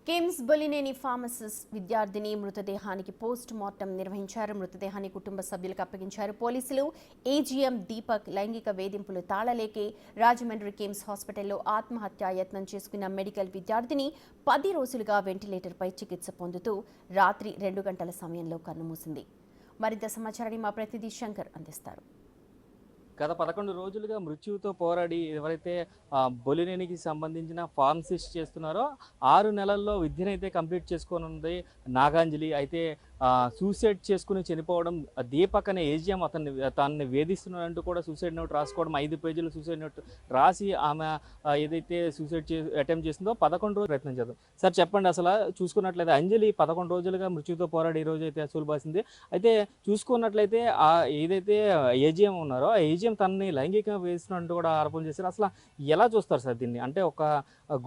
KIMS Bollineni pharmacist విద్యార్థిని మృతదేహానికి post mortem నిర్వహించారు. మృతదేహాన్ని కుటుంబ సభ్యులకు అప్పగించారు పోలీసులు. ఏజీఎం దీపక్ లైంగిక వేధింపులు తాళలేకే రాజమండ్రి కిమ్స్ హాస్పిటల్లో ఆత్మహత్యా యత్నం చేసుకున్న మెడికల్ విద్యార్థిని 10 రోజులుగా వెంటిలేటర్పై చికిత్స పొందుతూ రాత్రి 2 గంటల సమయంలో కన్నుమూసింది. మరింత సమాచారాన్ని మా ప్రతినిధి శంకర్ అందిస్తారు. గత 11 రోజులుగా మృత్యువుతో పోరాడి ఎవరైతే బొలినేనికి సంబంధించిన ఫార్మసిస్ట్ చేస్తున్నారో 6 నెలల్లో విద్యనైతే కంప్లీట్ చేసుకోనుంది నాగాంజలి. అయితే సూసైడ్ చేసుకుని చనిపోవడం దీపక్ అనే ఏజీఎం తనని వేధిస్తున్నాడంటూ కూడా సూసైడ్ నోట్ రాసుకోవడం 5 పేజీల సూసైడ్ నోట్ రాసి ఆమె ఏదైతే సూసైడ్ అటెంప్ట్ చేసిందో 11 రోజులు ప్రయత్నం చేద్దాం. సార్ చెప్పండి, అసలు చూసుకున్నట్లయితే అంజలి 11 రోజులుగా మృత్యుతో పోరాడి ఈ రోజు అయితే అసలు బాసింది. అయితే చూసుకున్నట్లయితే ఏదైతే ఏజీఎం ఉన్నారో ఆ ఏజీఎం తనని లైంగికంగా వేసినట్టు కూడా ఆరోపణ చేశారు. అసలు ఎలా చూస్తారు సార్ దీన్ని? అంటే ఒక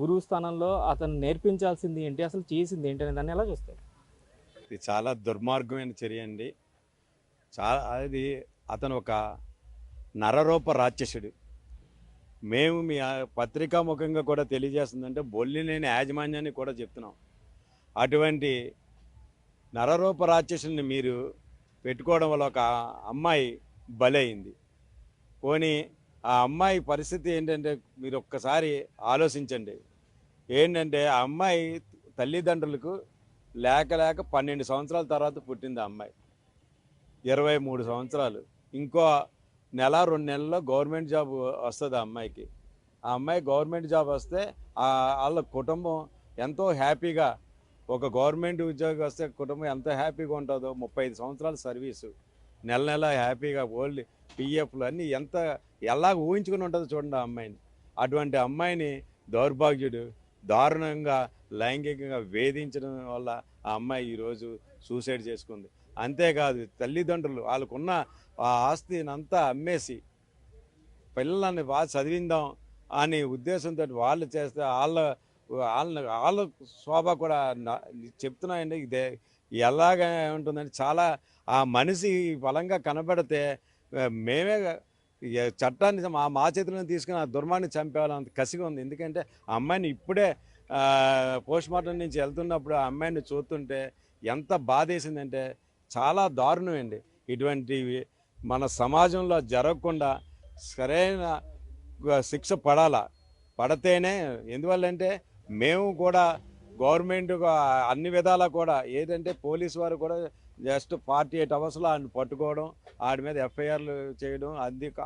గురువు స్థానంలో అతను నేర్పించాల్సింది ఏంటి, అసలు చేసింది ఏంటి అనే దాన్ని ఎలా చూస్తారు? ఇది చాలా దుర్మార్గమైన చర్య అండి. అది అతను ఒక నరరూప రాక్షసుడు. మేము మీ పత్రికాముఖంగా కూడా తెలియజేస్తుందంటే బొలినేని యాజమాన్యాన్ని కూడా చెప్తున్నాం. అటువంటి నరరూప రాక్షసుని మీరు పెట్టుకోవడం వల్ల ఒక అమ్మాయి బలైంది. పోనీ ఆ అమ్మాయి పరిస్థితి ఏంటంటే మీరు ఒక్కసారి ఆలోచించండి. ఏంటంటే ఆ అమ్మాయి తల్లిదండ్రులకు లేక 12 సంవత్సరాల తర్వాత పుట్టింది. ఆ అమ్మాయి 23 సంవత్సరాలు. ఇంకో నెల 2 నెలల్లో గవర్నమెంట్ జాబ్ వస్తుంది ఆ అమ్మాయికి. ఆ అమ్మాయి గవర్నమెంట్ జాబ్ వస్తే వాళ్ళ కుటుంబం ఎంతో హ్యాపీగా, ఒక గవర్నమెంట్ ఉద్యోగి వస్తే కుటుంబం ఎంత హ్యాపీగా ఉంటుందో, 35 సంవత్సరాల సర్వీసు, నెల హ్యాపీగా ఓల్డ్ పిఎఫ్లు అన్నీ ఎలా ఊహించుకుని ఉంటుందో చూడండి ఆ అమ్మాయిని. అటువంటి అమ్మాయిని దౌర్భాగ్యుడు దారుణంగా లైంగికంగా వేధించడం వల్ల ఆ అమ్మాయి ఈరోజు సూసైడ్ చేసుకుంది. అంతేకాదు తల్లిదండ్రులు వాళ్ళకున్న ఆ ఆస్తిని అంతా అమ్మేసి పిల్లల్ని బాగా చదివిందాం అనే ఉద్దేశంతో వాళ్ళు చేస్తే వాళ్ళ శోభ కూడా చెప్తున్నాయండి. ఇదే ఎలాగ ఉంటుందంటే చాలా ఆ మనిషి బలంగా కనబడితే మేమే చట్టాన్ని మా చేతులను తీసుకుని ఆ దుర్మాన్ని చంపేయాలంత కసిగా ఉంది. ఎందుకంటే ఆ అమ్మాయిని ఇప్పుడే పోస్ట్ మార్టం నుంచి వెళ్తున్నప్పుడు ఆ అమ్మాయిని చూస్తుంటే ఎంత బాధేసిందంటే చాలా దారుణమండి. ఇటువంటివి మన సమాజంలో జరగకుండా సరైన శిక్ష పడితేనే. ఎందువల్లంటే మేము కూడా గవర్నమెంట్ అన్ని విధాలా కూడా ఏదంటే పోలీసు వారు కూడా జస్ట్ 48 అవర్స్లో ఆయన పట్టుకోవడం, వాడి మీద ఎఫ్ఐఆర్లు చేయడం,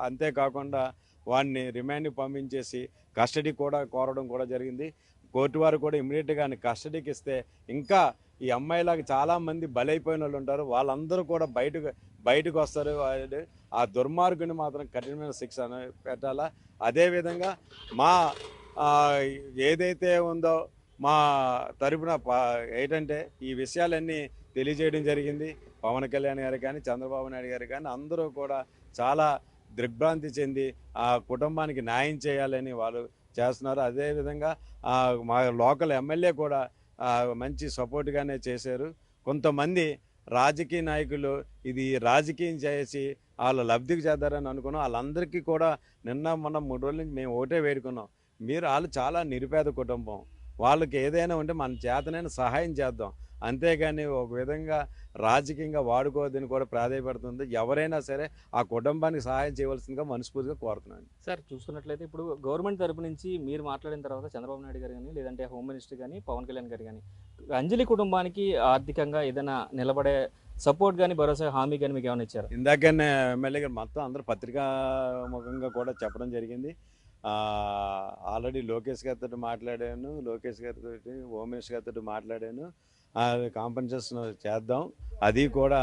అంతేకాకుండా వాడిని రిమాండ్కి పంపించేసి కస్టడీ కూడా కోరడం కూడా జరిగింది. కోర్టు వారు కూడా ఇమ్మీడియట్గా ఆయన కస్టడీకి ఇస్తే ఇంకా ఈ అమ్మాయిలాగా చాలామంది బలైపోయిన వాళ్ళు ఉంటారు, వాళ్ళందరూ కూడా బయటకు వస్తారు. ఆ దుర్మార్గుని మాత్రం కఠినమైన శిక్ష పెట్టాలా. అదేవిధంగా మా ఏదైతే ఉందో మా తరపున ఏంటంటే ఈ విషయాలన్నీ తెలియజేయడం జరిగింది. పవన్ కళ్యాణ్ గారు కానీ చంద్రబాబు నాయుడు గారు కానీ అందరూ కూడా చాలా దిగ్భ్రాంతి చెంది ఆ కుటుంబానికి న్యాయం చేయాలని వాళ్ళు చేస్తున్నారు. అదేవిధంగా మా లోకల్ ఎమ్మెల్యే కూడా మంచి సపోర్ట్గానే చేశారు. కొంతమంది రాజకీయ నాయకులు ఇది రాజకీయం చేసి వాళ్ళ లబ్ధికి చేద్దారని అనుకున్నాం. వాళ్ళందరికీ కూడా మొన్న 3 రోజుల నుంచి మేము ఒకటే వేడుకున్నాం, వాళ్ళు చాలా నిరుపేద కుటుంబం, వాళ్ళకి ఏదైనా ఉంటే మన చేతనైనా సహాయం చేద్దాం, అంతేగాని ఒక విధంగా రాజకీయంగా వాడుకోవద్దని కూడా ప్రాధాన్యపడుతుంది. ఎవరైనా సరే ఆ కుటుంబానికి సహాయం చేయవలసిందిగా మనస్ఫూర్తిగా కోరుతున్నాను. సార్ చూసుకున్నట్లయితే ఇప్పుడు గవర్నమెంట్ తరపు నుంచి మీరు మాట్లాడిన తర్వాత చంద్రబాబు నాయుడు గారు కానీ లేదంటే హోమ్ మినిస్టర్ కానీ పవన్ కళ్యాణ్ గారు కానీ అంజలి కుటుంబానికి ఆర్థికంగా ఏదైనా నిలబడే సపోర్ట్ కానీ భరోసా హామీ కానీ మీకు ఏమైనా ఇచ్చారు? ఇందాకనే ఎమ్మెల్యే గారు మొత్తం అందరూ పత్రికా ముఖంగా కూడా చెప్పడం జరిగింది. ఆల్రెడీ లోకేష్ గారితో మాట్లాడాను, లోకేష్ గారితో హోమ్ మినిస్టర్ గారితో మాట్లాడాను. కాంపెన్సేషన్ చేద్దాం, అది కూడా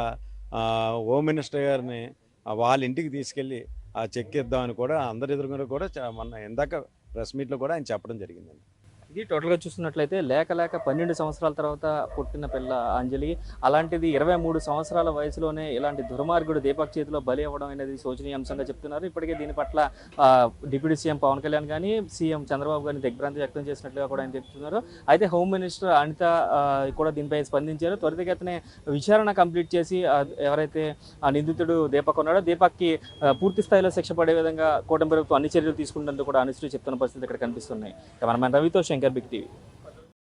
హోమ్ మినిస్టర్ గారిని వాళ్ళ ఇంటికి తీసుకెళ్ళి ఆ చెక్ ఇద్దామని కూడా అందరి ఎదురుగా కూడా మొన్న ఇందాక ప్రెస్ మీట్లో కూడా ఆయన చెప్పడం జరిగిందండి. ఇది టోటల్గా చూస్తున్నట్లయితే లేక 12 సంవత్సరాల తర్వాత పుట్టిన పిల్ల అంజలి, అలాంటిది 23 సంవత్సరాల వయసులోనే ఇలాంటి దుర్మార్గుడు దీపక్ చేతిలో బలి అవ్వడం అనేది శోచనీయాంశంగా చెప్తున్నారు. ఇప్పటికే దీని పట్ల డిప్యూటీ సీఎం పవన్ కళ్యాణ్ కానీ సీఎం చంద్రబాబు గారిని దిగ్భ్రాంతి వ్యక్తం చేసినట్లుగా కూడా ఆయన చెప్తున్నారు. అయితే హోమ్ మినిస్టర్ అనిత కూడా దీనిపై స్పందించారు. త్వరితగతినే విచారణ కంప్లీట్ చేసి ఎవరైతే ఆ నిందితుడు దీపక్ ఉన్నాడో దీపక్కి పూర్తి స్థాయిలో శిక్ష పడే విధంగా కూటమి ప్రభుత్వం అన్ని చర్యలు తీసుకుంటున్నందుకు కూడా అనుశ్రీ చెప్తున్న పరిస్థితి ఇక్కడ కనిపిస్తున్నాయి. కెమెరామెన్ రవితో శంకర్, బిగ్ టీవీ.